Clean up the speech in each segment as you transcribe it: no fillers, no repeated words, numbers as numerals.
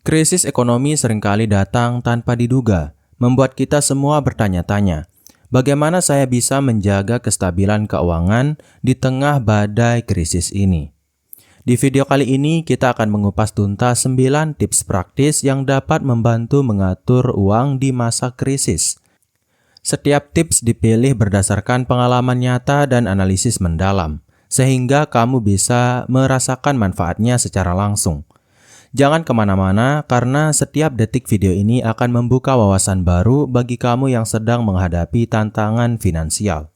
Krisis ekonomi seringkali datang tanpa diduga, membuat kita semua bertanya-tanya, bagaimana saya bisa menjaga kestabilan keuangan di tengah badai krisis ini? Di video kali ini kita akan mengupas tuntas 9 tips praktis yang dapat membantu mengatur uang di masa krisis. Setiap tips dipilih berdasarkan pengalaman nyata dan analisis mendalam, sehingga kamu bisa merasakan manfaatnya secara langsung. Jangan kemana-mana karena setiap detik video ini akan membuka wawasan baru bagi kamu yang sedang menghadapi tantangan finansial.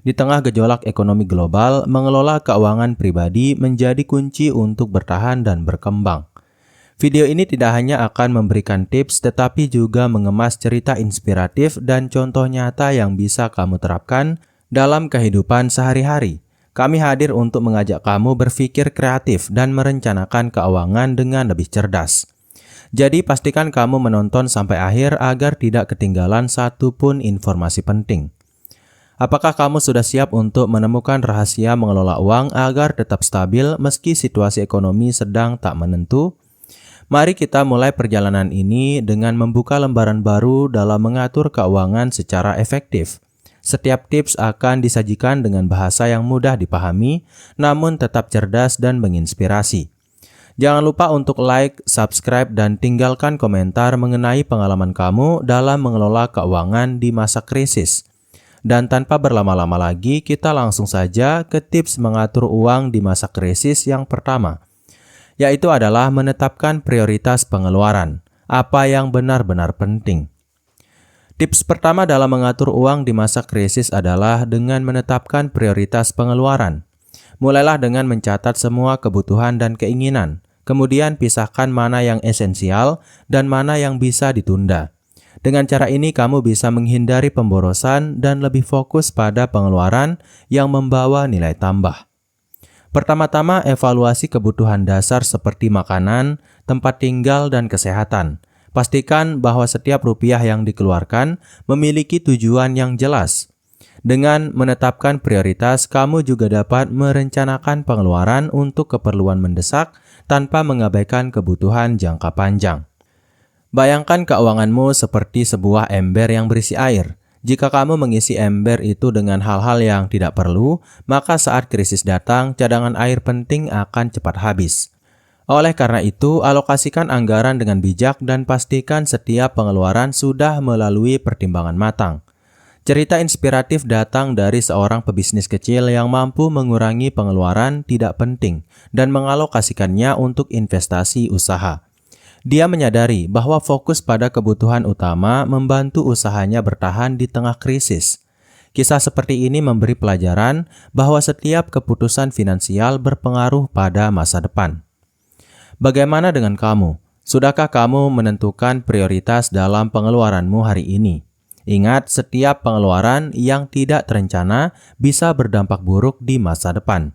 Di tengah gejolak ekonomi global, mengelola keuangan pribadi menjadi kunci untuk bertahan dan berkembang. Video ini tidak hanya akan memberikan tips tetapi juga mengemas cerita inspiratif dan contoh nyata yang bisa kamu terapkan dalam kehidupan sehari-hari. Kami hadir untuk mengajak kamu berpikir kreatif dan merencanakan keuangan dengan lebih cerdas. Jadi pastikan kamu menonton sampai akhir agar tidak ketinggalan satupun informasi penting. Apakah kamu sudah siap untuk menemukan rahasia mengelola uang agar tetap stabil meski situasi ekonomi sedang tak menentu? Mari kita mulai perjalanan ini dengan membuka lembaran baru dalam mengatur keuangan secara efektif. Setiap tips akan disajikan dengan bahasa yang mudah dipahami, namun tetap cerdas dan menginspirasi. Jangan lupa untuk like, subscribe, dan tinggalkan komentar mengenai pengalaman kamu dalam mengelola keuangan di masa krisis. Dan tanpa berlama-lama lagi, kita langsung saja ke tips mengatur uang di masa krisis yang pertama, yaitu adalah menetapkan prioritas pengeluaran, apa yang benar-benar penting. Tips pertama dalam mengatur uang di masa krisis adalah dengan menetapkan prioritas pengeluaran. Mulailah dengan mencatat semua kebutuhan dan keinginan, kemudian pisahkan mana yang esensial dan mana yang bisa ditunda. Dengan cara ini kamu bisa menghindari pemborosan dan lebih fokus pada pengeluaran yang membawa nilai tambah. Pertama-tama, evaluasi kebutuhan dasar seperti makanan, tempat tinggal, dan kesehatan. Pastikan bahwa setiap rupiah yang dikeluarkan memiliki tujuan yang jelas. Dengan menetapkan prioritas, kamu juga dapat merencanakan pengeluaran untuk keperluan mendesak tanpa mengabaikan kebutuhan jangka panjang. Bayangkan keuanganmu seperti sebuah ember yang berisi air. Jika kamu mengisi ember itu dengan hal-hal yang tidak perlu, maka saat krisis datang, cadangan air penting akan cepat habis. Oleh karena itu, alokasikan anggaran dengan bijak dan pastikan setiap pengeluaran sudah melalui pertimbangan matang. Cerita inspiratif datang dari seorang pebisnis kecil yang mampu mengurangi pengeluaran tidak penting dan mengalokasikannya untuk investasi usaha. Dia menyadari bahwa fokus pada kebutuhan utama membantu usahanya bertahan di tengah krisis. Kisah seperti ini memberi pelajaran bahwa setiap keputusan finansial berpengaruh pada masa depan. Bagaimana dengan kamu? Sudahkah kamu menentukan prioritas dalam pengeluaranmu hari ini? Ingat, setiap pengeluaran yang tidak terencana bisa berdampak buruk di masa depan.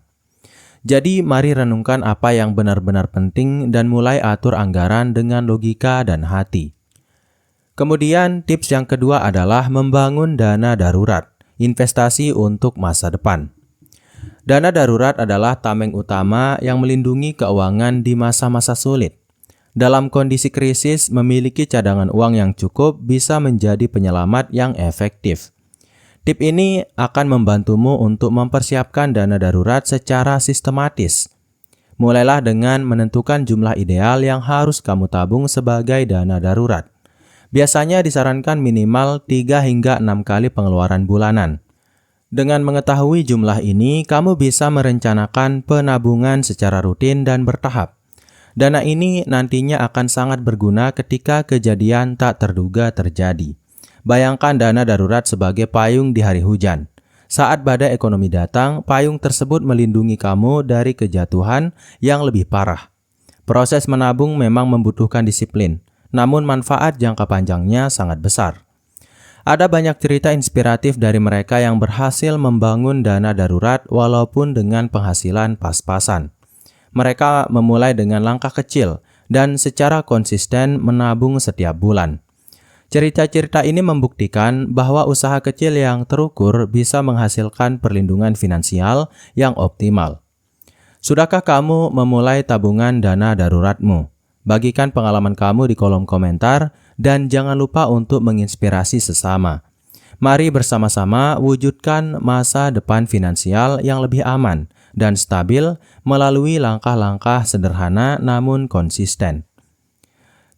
Jadi, mari renungkan apa yang benar-benar penting dan mulai atur anggaran dengan logika dan hati. Kemudian, tips yang kedua adalah membangun dana darurat, investasi untuk masa depan. Dana darurat adalah tameng utama yang melindungi keuangan di masa-masa sulit. Dalam kondisi krisis, memiliki cadangan uang yang cukup bisa menjadi penyelamat yang efektif. Tip ini akan membantumu untuk mempersiapkan dana darurat secara sistematis. Mulailah dengan menentukan jumlah ideal yang harus kamu tabung sebagai dana darurat. Biasanya disarankan minimal 3 hingga 6 kali pengeluaran bulanan. Dengan mengetahui jumlah ini, kamu bisa merencanakan penabungan secara rutin dan bertahap. Dana ini nantinya akan sangat berguna ketika kejadian tak terduga terjadi. Bayangkan dana darurat sebagai payung di hari hujan. Saat badai ekonomi datang, payung tersebut melindungi kamu dari kejatuhan yang lebih parah. Proses menabung memang membutuhkan disiplin, namun manfaat jangka panjangnya sangat besar. Ada banyak cerita inspiratif dari mereka yang berhasil membangun dana darurat walaupun dengan penghasilan pas-pasan. Mereka memulai dengan langkah kecil dan secara konsisten menabung setiap bulan. Cerita-cerita ini membuktikan bahwa usaha kecil yang terukur bisa menghasilkan perlindungan finansial yang optimal. Sudahkah kamu memulai tabungan dana daruratmu? Bagikan pengalaman kamu di kolom komentar dan jangan lupa untuk menginspirasi sesama. Mari bersama-sama wujudkan masa depan finansial yang lebih aman dan stabil melalui langkah-langkah sederhana namun konsisten.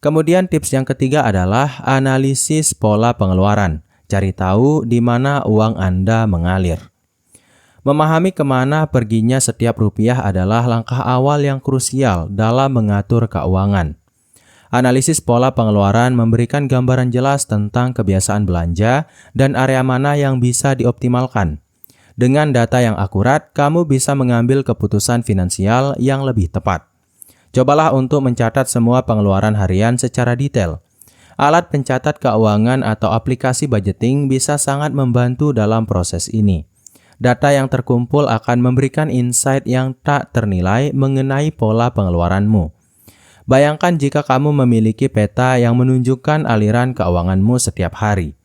Kemudian tips yang ketiga adalah analisis pola pengeluaran. Cari tahu di mana uang Anda mengalir. Memahami kemana perginya setiap rupiah adalah langkah awal yang krusial dalam mengatur keuangan. Analisis pola pengeluaran memberikan gambaran jelas tentang kebiasaan belanja dan area mana yang bisa dioptimalkan. Dengan data yang akurat, kamu bisa mengambil keputusan finansial yang lebih tepat. Cobalah untuk mencatat semua pengeluaran harian secara detail. Alat pencatat keuangan atau aplikasi budgeting bisa sangat membantu dalam proses ini. Data yang terkumpul akan memberikan insight yang tak ternilai mengenai pola pengeluaranmu. Bayangkan jika kamu memiliki peta yang menunjukkan aliran keuanganmu setiap hari.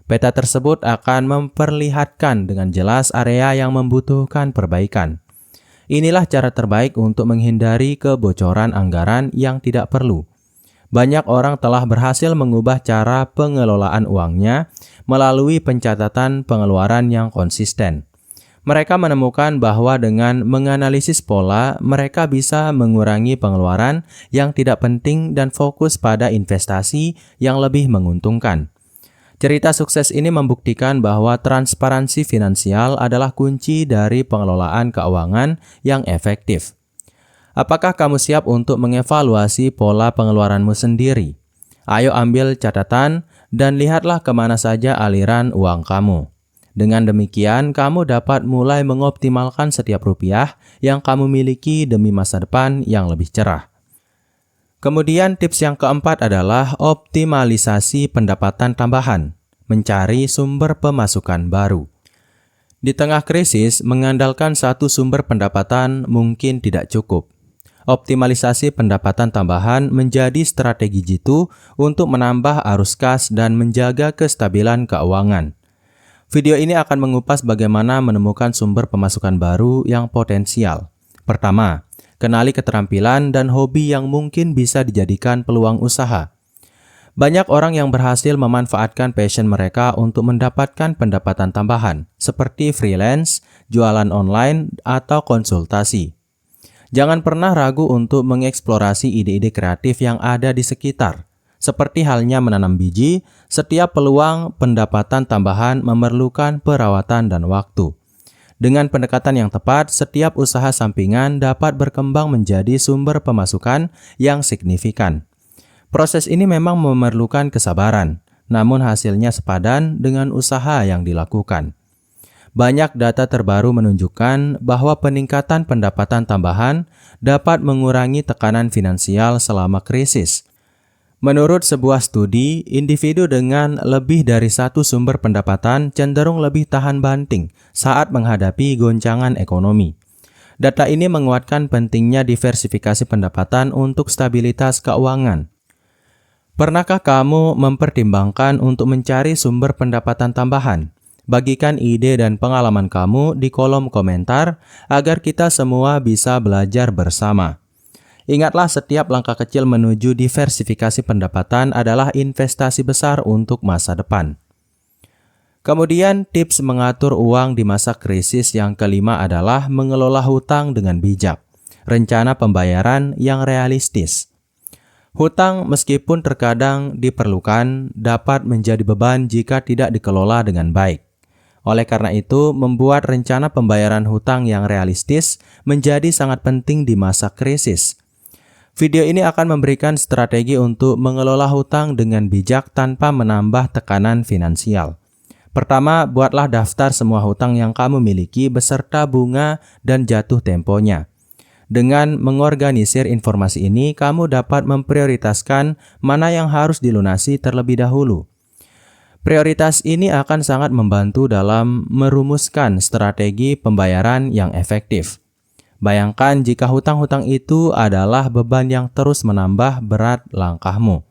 Peta tersebut akan memperlihatkan dengan jelas area yang membutuhkan perbaikan. Inilah cara terbaik untuk menghindari kebocoran anggaran yang tidak perlu. Banyak orang telah berhasil mengubah cara pengelolaan uangnya melalui pencatatan pengeluaran yang konsisten. Mereka menemukan bahwa dengan menganalisis pola, mereka bisa mengurangi pengeluaran yang tidak penting dan fokus pada investasi yang lebih menguntungkan. Cerita sukses ini membuktikan bahwa transparansi finansial adalah kunci dari pengelolaan keuangan yang efektif. Apakah kamu siap untuk mengevaluasi pola pengeluaranmu sendiri? Ayo ambil catatan dan lihatlah kemana saja aliran uang kamu. Dengan demikian, kamu dapat mulai mengoptimalkan setiap rupiah yang kamu miliki demi masa depan yang lebih cerah. Kemudian tips yang keempat adalah optimalisasi pendapatan tambahan, mencari sumber pemasukan baru. Di tengah krisis, mengandalkan satu sumber pendapatan mungkin tidak cukup. Optimalisasi pendapatan tambahan menjadi strategi jitu untuk menambah arus kas dan menjaga kestabilan keuangan. Video ini akan mengupas bagaimana menemukan sumber pemasukan baru yang potensial. Pertama, kenali keterampilan dan hobi yang mungkin bisa dijadikan peluang usaha. Banyak orang yang berhasil memanfaatkan passion mereka untuk mendapatkan pendapatan tambahan, seperti freelance, jualan online, atau konsultasi. Jangan pernah ragu untuk mengeksplorasi ide-ide kreatif yang ada di sekitar. Seperti halnya menanam biji, setiap peluang pendapatan tambahan memerlukan perawatan dan waktu. Dengan pendekatan yang tepat, setiap usaha sampingan dapat berkembang menjadi sumber pemasukan yang signifikan. Proses ini memang memerlukan kesabaran, namun hasilnya sepadan dengan usaha yang dilakukan. Banyak data terbaru menunjukkan bahwa peningkatan pendapatan tambahan dapat mengurangi tekanan finansial selama krisis. Menurut sebuah studi, individu dengan lebih dari satu sumber pendapatan cenderung lebih tahan banting saat menghadapi goncangan ekonomi. Data ini menguatkan pentingnya diversifikasi pendapatan untuk stabilitas keuangan. Pernahkah kamu mempertimbangkan untuk mencari sumber pendapatan tambahan? Bagikan ide dan pengalaman kamu di kolom komentar agar kita semua bisa belajar bersama. Ingatlah, setiap langkah kecil menuju diversifikasi pendapatan adalah investasi besar untuk masa depan. Kemudian, tips mengatur uang di masa krisis yang kelima adalah mengelola hutang dengan bijak. Rencana pembayaran yang realistis. Hutang meskipun terkadang diperlukan, dapat menjadi beban jika tidak dikelola dengan baik. Oleh karena itu, membuat rencana pembayaran hutang yang realistis menjadi sangat penting di masa krisis. Video ini akan memberikan strategi untuk mengelola hutang dengan bijak tanpa menambah tekanan finansial. Pertama, buatlah daftar semua hutang yang kamu miliki beserta bunga dan jatuh temponya. Dengan mengorganisir informasi ini, kamu dapat memprioritaskan mana yang harus dilunasi terlebih dahulu. Prioritas ini akan sangat membantu dalam merumuskan strategi pembayaran yang efektif. Bayangkan jika hutang-hutang itu adalah beban yang terus menambah berat langkahmu.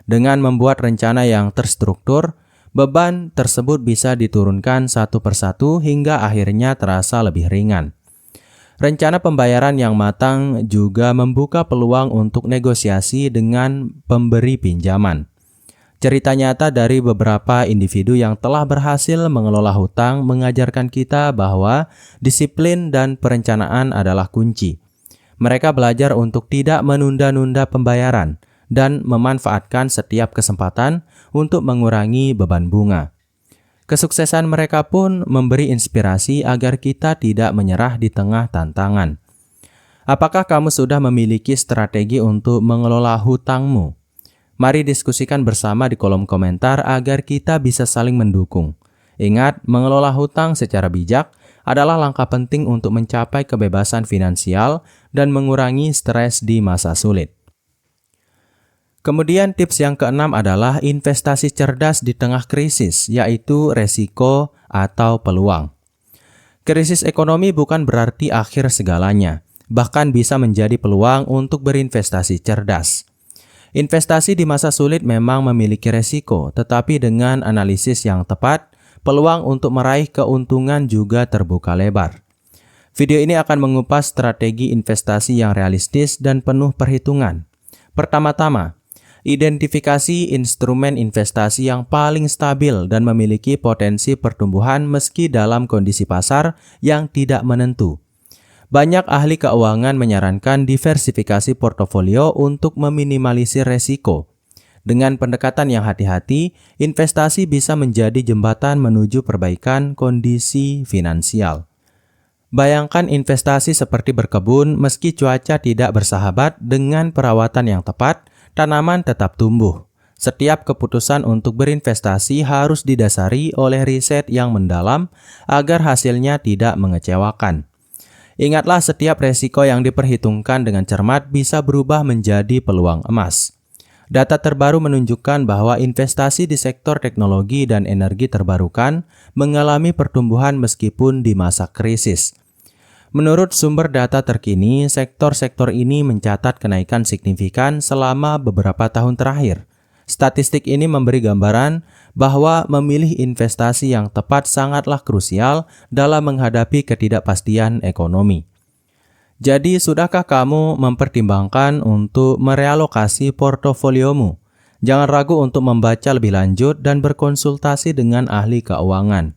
Dengan membuat rencana yang terstruktur, beban tersebut bisa diturunkan satu persatu hingga akhirnya terasa lebih ringan. Rencana pembayaran yang matang juga membuka peluang untuk negosiasi dengan pemberi pinjaman. Cerita nyata dari beberapa individu yang telah berhasil mengelola hutang mengajarkan kita bahwa disiplin dan perencanaan adalah kunci. Mereka belajar untuk tidak menunda-nunda pembayaran dan memanfaatkan setiap kesempatan untuk mengurangi beban bunga. Kesuksesan mereka pun memberi inspirasi agar kita tidak menyerah di tengah tantangan. Apakah kamu sudah memiliki strategi untuk mengelola hutangmu? Mari diskusikan bersama di kolom komentar agar kita bisa saling mendukung. Ingat, mengelola hutang secara bijak adalah langkah penting untuk mencapai kebebasan finansial dan mengurangi stres di masa sulit. Kemudian tips yang keenam adalah investasi cerdas di tengah krisis, yaitu resiko atau peluang. Krisis ekonomi bukan berarti akhir segalanya, bahkan bisa menjadi peluang untuk berinvestasi cerdas. Investasi di masa sulit memang memiliki resiko, tetapi dengan analisis yang tepat, peluang untuk meraih keuntungan juga terbuka lebar. Video ini akan mengupas strategi investasi yang realistis dan penuh perhitungan. Pertama-tama, identifikasi instrumen investasi yang paling stabil dan memiliki potensi pertumbuhan meski dalam kondisi pasar yang tidak menentu. Banyak ahli keuangan menyarankan diversifikasi portofolio untuk meminimalisir resiko. Dengan pendekatan yang hati-hati, investasi bisa menjadi jembatan menuju perbaikan kondisi finansial. Bayangkan investasi seperti berkebun, meski cuaca tidak bersahabat, dengan perawatan yang tepat, tanaman tetap tumbuh. Setiap keputusan untuk berinvestasi harus didasari oleh riset yang mendalam agar hasilnya tidak mengecewakan. Ingatlah, setiap resiko yang diperhitungkan dengan cermat bisa berubah menjadi peluang emas. Data terbaru menunjukkan bahwa investasi di sektor teknologi dan energi terbarukan mengalami pertumbuhan meskipun di masa krisis. Menurut sumber data terkini, sektor-sektor ini mencatat kenaikan signifikan selama beberapa tahun terakhir. Statistik ini memberi gambaran bahwa memilih investasi yang tepat sangatlah krusial dalam menghadapi ketidakpastian ekonomi. Jadi, sudahkah kamu mempertimbangkan untuk merealokasi portofoliomu? Jangan ragu untuk membaca lebih lanjut dan berkonsultasi dengan ahli keuangan.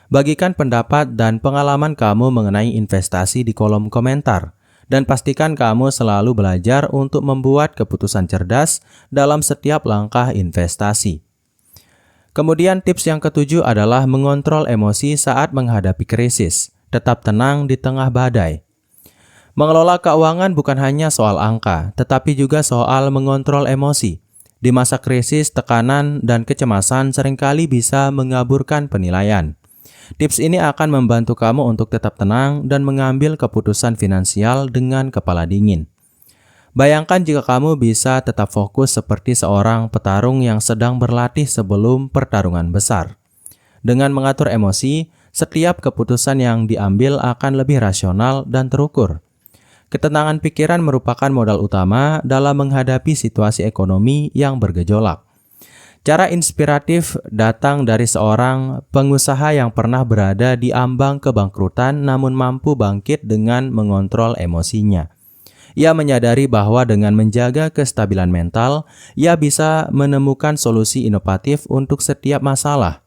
Bagikan pendapat dan pengalaman kamu mengenai investasi di kolom komentar, dan pastikan kamu selalu belajar untuk membuat keputusan cerdas dalam setiap langkah investasi. Kemudian tips yang ketujuh adalah mengontrol emosi saat menghadapi krisis. Tetap tenang di tengah badai. Mengelola keuangan bukan hanya soal angka, tetapi juga soal mengontrol emosi. Di masa krisis, tekanan dan kecemasan seringkali bisa mengaburkan penilaian. Tips ini akan membantu kamu untuk tetap tenang dan mengambil keputusan finansial dengan kepala dingin. Bayangkan jika kamu bisa tetap fokus seperti seorang petarung yang sedang berlatih sebelum pertarungan besar. Dengan mengatur emosi, setiap keputusan yang diambil akan lebih rasional dan terukur. Ketenangan pikiran merupakan modal utama dalam menghadapi situasi ekonomi yang bergejolak. Cara inspiratif datang dari seorang pengusaha yang pernah berada di ambang kebangkrutan namun mampu bangkit dengan mengontrol emosinya. Ia menyadari bahwa dengan menjaga kestabilan mental, ia bisa menemukan solusi inovatif untuk setiap masalah.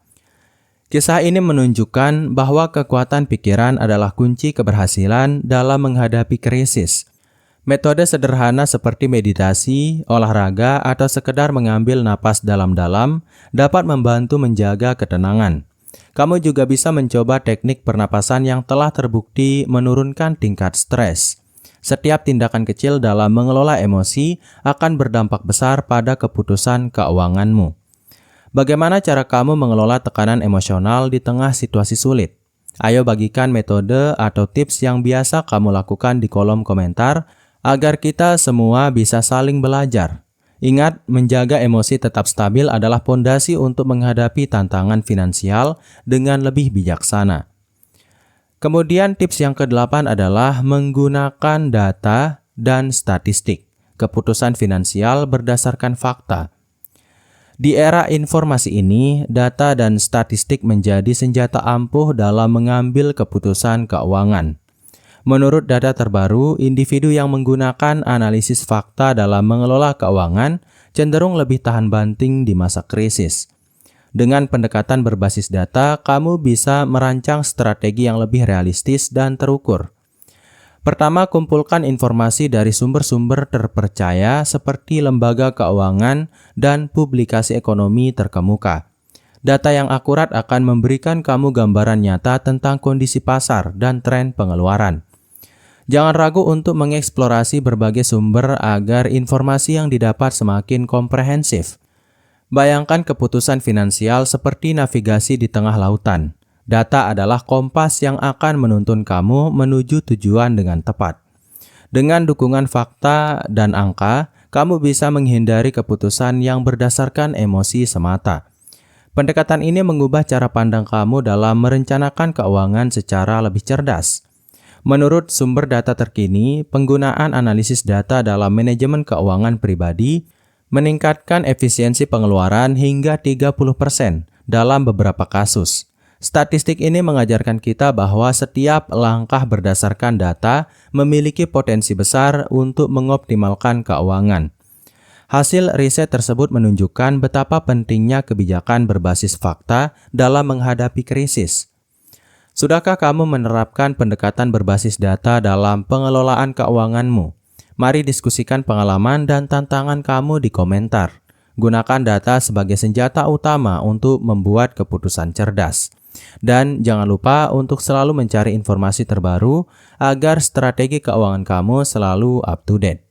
Kisah ini menunjukkan bahwa kekuatan pikiran adalah kunci keberhasilan dalam menghadapi krisis. Metode sederhana seperti meditasi, olahraga, atau sekedar mengambil napas dalam-dalam dapat membantu menjaga ketenangan. Kamu juga bisa mencoba teknik pernapasan yang telah terbukti menurunkan tingkat stres. Setiap tindakan kecil dalam mengelola emosi akan berdampak besar pada keputusan keuanganmu. Bagaimana cara kamu mengelola tekanan emosional di tengah situasi sulit? Ayo bagikan metode atau tips yang biasa kamu lakukan di kolom komentar, agar kita semua bisa saling belajar. Ingat, menjaga emosi tetap stabil adalah pondasi untuk menghadapi tantangan finansial dengan lebih bijaksana. Kemudian tips yang ke-8 adalah menggunakan data dan statistik. Keputusan finansial berdasarkan fakta. Di era informasi ini, data dan statistik menjadi senjata ampuh dalam mengambil keputusan keuangan. Menurut data terbaru, individu yang menggunakan analisis fakta dalam mengelola keuangan cenderung lebih tahan banting di masa krisis. Dengan pendekatan berbasis data, kamu bisa merancang strategi yang lebih realistis dan terukur. Pertama, kumpulkan informasi dari sumber-sumber terpercaya seperti lembaga keuangan dan publikasi ekonomi terkemuka. Data yang akurat akan memberikan kamu gambaran nyata tentang kondisi pasar dan tren pengeluaran. Jangan ragu untuk mengeksplorasi berbagai sumber agar informasi yang didapat semakin komprehensif. Bayangkan keputusan finansial seperti navigasi di tengah lautan. Data adalah kompas yang akan menuntun kamu menuju tujuan dengan tepat. Dengan dukungan fakta dan angka, kamu bisa menghindari keputusan yang berdasarkan emosi semata. Pendekatan ini mengubah cara pandang kamu dalam merencanakan keuangan secara lebih cerdas. Menurut sumber data terkini, penggunaan analisis data dalam manajemen keuangan pribadi meningkatkan efisiensi pengeluaran hingga 30% dalam beberapa kasus. Statistik ini mengajarkan kita bahwa setiap langkah berdasarkan data memiliki potensi besar untuk mengoptimalkan keuangan. Hasil riset tersebut menunjukkan betapa pentingnya kebijakan berbasis fakta dalam menghadapi krisis. Sudahkah kamu menerapkan pendekatan berbasis data dalam pengelolaan keuanganmu? Mari diskusikan pengalaman dan tantangan kamu di komentar. Gunakan data sebagai senjata utama untuk membuat keputusan cerdas. Dan jangan lupa untuk selalu mencari informasi terbaru agar strategi keuangan kamu selalu up to date.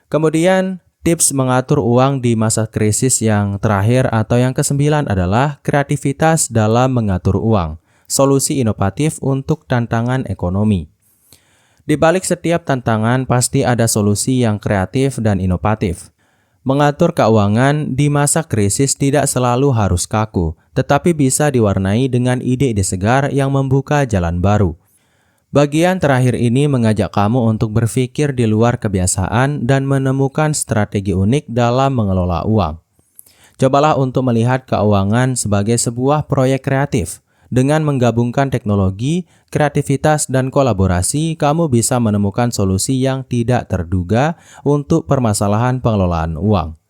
Kemudian, tips mengatur uang di masa krisis yang terakhir atau yang ke-9 adalah kreativitas dalam mengatur uang. Solusi inovatif untuk tantangan ekonomi. Di balik setiap tantangan pasti ada solusi yang kreatif dan inovatif. Mengatur keuangan di masa krisis tidak selalu harus kaku, tetapi bisa diwarnai dengan ide-ide segar yang membuka jalan baru. Bagian terakhir ini mengajak kamu untuk berpikir di luar kebiasaan dan menemukan strategi unik dalam mengelola uang. Cobalah untuk melihat keuangan sebagai sebuah proyek kreatif. Dengan menggabungkan teknologi, kreativitas, dan kolaborasi, kamu bisa menemukan solusi yang tidak terduga untuk permasalahan pengelolaan uang.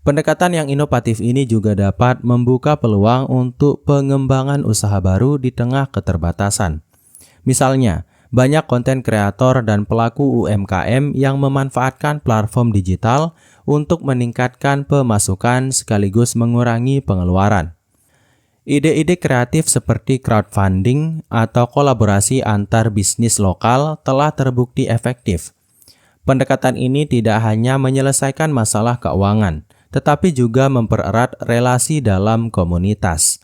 Pendekatan yang inovatif ini juga dapat membuka peluang untuk pengembangan usaha baru di tengah keterbatasan. Misalnya, banyak konten kreator dan pelaku UMKM yang memanfaatkan platform digital untuk meningkatkan pemasukan sekaligus mengurangi pengeluaran. Ide-ide kreatif seperti crowdfunding atau kolaborasi antar bisnis lokal telah terbukti efektif. Pendekatan ini tidak hanya menyelesaikan masalah keuangan, tetapi juga mempererat relasi dalam komunitas.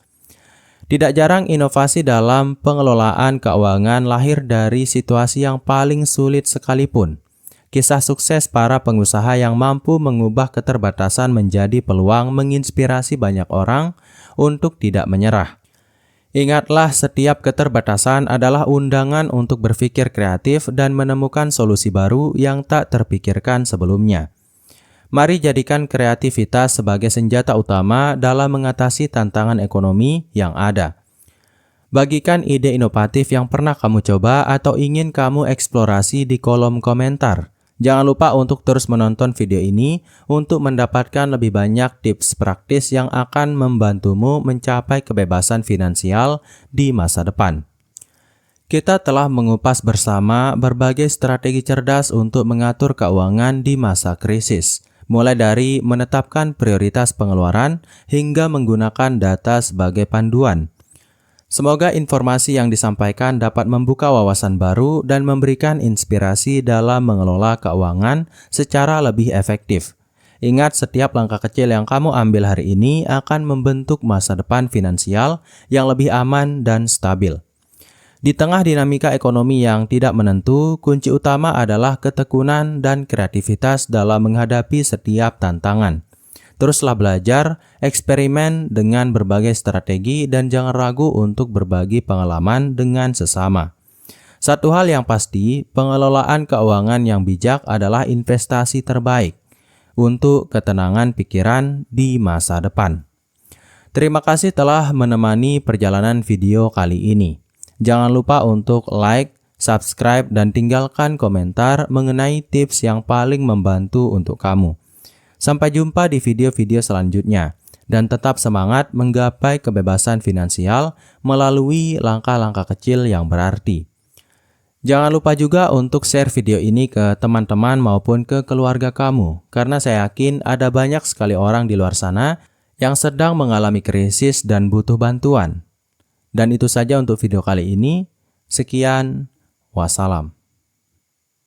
Tidak jarang inovasi dalam pengelolaan keuangan lahir dari situasi yang paling sulit sekalipun. Kisah sukses para pengusaha yang mampu mengubah keterbatasan menjadi peluang menginspirasi banyak orang untuk tidak menyerah. Ingatlah, setiap keterbatasan adalah undangan untuk berpikir kreatif dan menemukan solusi baru yang tak terpikirkan sebelumnya. Mari jadikan kreativitas sebagai senjata utama dalam mengatasi tantangan ekonomi yang ada. Bagikan ide inovatif yang pernah kamu coba atau ingin kamu eksplorasi di kolom komentar. Jangan lupa untuk terus menonton video ini untuk mendapatkan lebih banyak tips praktis yang akan membantumu mencapai kebebasan finansial di masa depan. Kita telah mengupas bersama berbagai strategi cerdas untuk mengatur keuangan di masa krisis, mulai dari menetapkan prioritas pengeluaran hingga menggunakan data sebagai panduan. Semoga informasi yang disampaikan dapat membuka wawasan baru dan memberikan inspirasi dalam mengelola keuangan secara lebih efektif. Ingat, setiap langkah kecil yang kamu ambil hari ini akan membentuk masa depan finansial yang lebih aman dan stabil. Di tengah dinamika ekonomi yang tidak menentu, kunci utama adalah ketekunan dan kreativitas dalam menghadapi setiap tantangan. Teruslah belajar, eksperimen dengan berbagai strategi, dan jangan ragu untuk berbagi pengalaman dengan sesama. Satu hal yang pasti, pengelolaan keuangan yang bijak adalah investasi terbaik untuk ketenangan pikiran di masa depan. Terima kasih telah menemani perjalanan video kali ini. Jangan lupa untuk like, subscribe, dan tinggalkan komentar mengenai tips yang paling membantu untuk kamu. Sampai jumpa di video-video selanjutnya, dan tetap semangat menggapai kebebasan finansial melalui langkah-langkah kecil yang berarti. Jangan lupa juga untuk share video ini ke teman-teman maupun ke keluarga kamu, karena saya yakin ada banyak sekali orang di luar sana yang sedang mengalami krisis dan butuh bantuan. Dan itu saja untuk video kali ini. Sekian, wassalam.